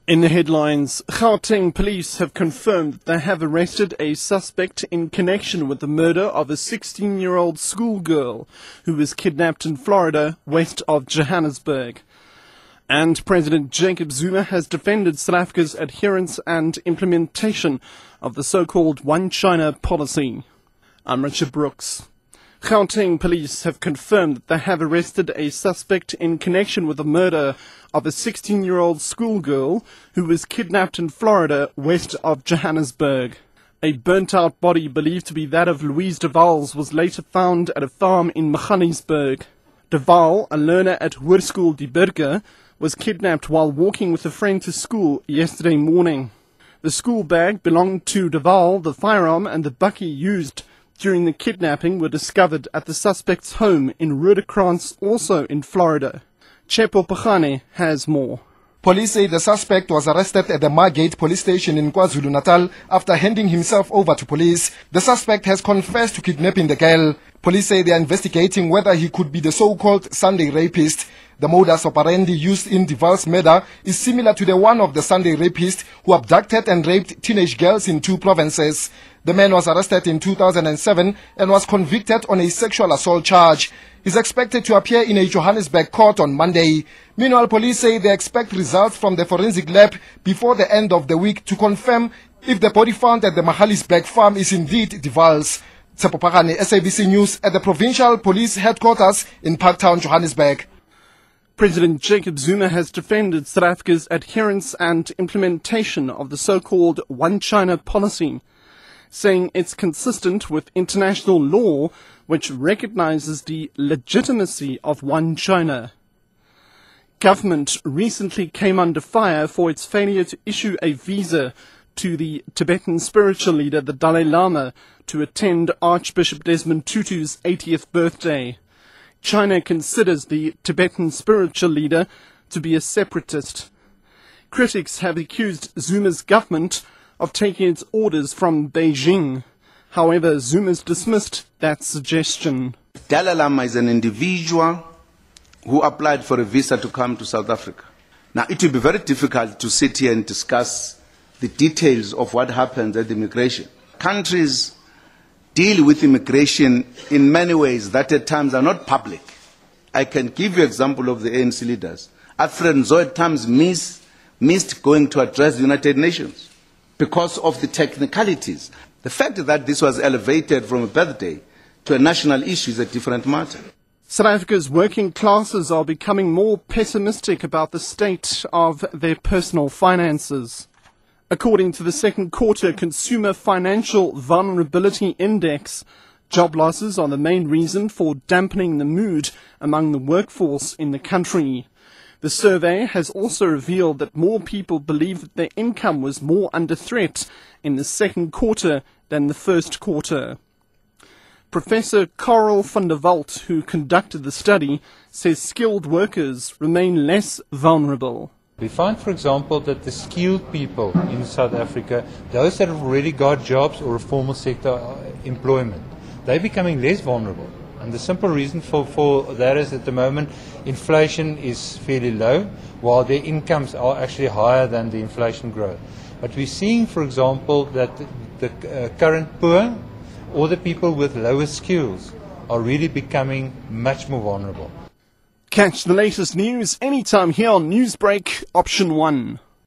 In the headlines, Gauteng police have confirmed that they have arrested a suspect in connection with the murder of a 16-year-old schoolgirl who was kidnapped in Florida, west of Johannesburg. And President Jacob Zuma has defended South Africa's adherence and implementation of the so-called One China policy. I'm Richard Brooks. Gauteng police have confirmed that they have arrested a suspect in connection with the murder of a 16-year-old schoolgirl who was kidnapped in Florida, west of Johannesburg. A burnt-out body believed to be that of Louise de Waals was later found at a farm in Johannesburg. De Waal, a learner at Hoërskool Die Burger, was kidnapped while walking with a friend to school yesterday morning. The school bag belonged to de Waal. The firearm and the bakkie used during the kidnapping were discovered at the suspect's home in Roodekrans, also in Florida. Chepo Pagane has more. Police say the suspect was arrested at the Margate police station in KwaZulu-Natal after handing himself over to police. The suspect has confessed to kidnapping the girl. Police say they are investigating whether he could be the so-called Sunday rapist. The modus operandi used in de Waal's murder is similar to the one of the Sunday rapist who abducted and raped teenage girls in 2 provinces. The man was arrested in 2007 and was convicted on a sexual assault charge. He's expected to appear in a Johannesburg court on Monday. Meanwhile, police say they expect results from the forensic lab before the end of the week to confirm if the body found at the Johannesburg farm is indeed de Waal's. Tsepo Pagane, SABC News at the Provincial Police Headquarters in Parktown, Johannesburg. President Jacob Zuma has defended South Africa's adherence and implementation of the so-called One China policy, saying it's consistent with international law which recognizes the legitimacy of One China. Government recently came under fire for its failure to issue a visa to the Tibetan spiritual leader, the Dalai Lama, to attend Archbishop Desmond Tutu's 80th birthday. China considers the Tibetan spiritual leader to be a separatist. Critics have accused Zuma's government of taking its orders from Beijing. However, Zuma's dismissed that suggestion. Dalai Lama is an individual who applied for a visa to come to South Africa. Now, it will be very difficult to sit here and discuss the details of what happens at immigration. Countries deal with immigration in many ways that at times are not public. I can give you an example of the ANC leaders. Alfred Nzo at times missed going to address the United Nations because of the technicalities. The fact that this was elevated from a birthday to a national issue is a different matter. South Africa's working classes are becoming more pessimistic about the state of their personal finances. According to the second quarter Consumer Financial Vulnerability Index, job losses are the main reason for dampening the mood among the workforce in the country. The survey has also revealed that more people believe that their income was more under threat in the second quarter than the first quarter. Professor Karel van der Walt, who conducted the study, says skilled workers remain less vulnerable. We find, for example, that the skilled people in South Africa, those that have already got jobs or a formal sector employment, they're becoming less vulnerable. And the simple reason for that is at the moment inflation is fairly low, while their incomes are actually higher than the inflation growth. But we're seeing, for example, that the current poor or the people with lower skills are really becoming much more vulnerable. Catch the latest news anytime here on Newsbreak Option 1.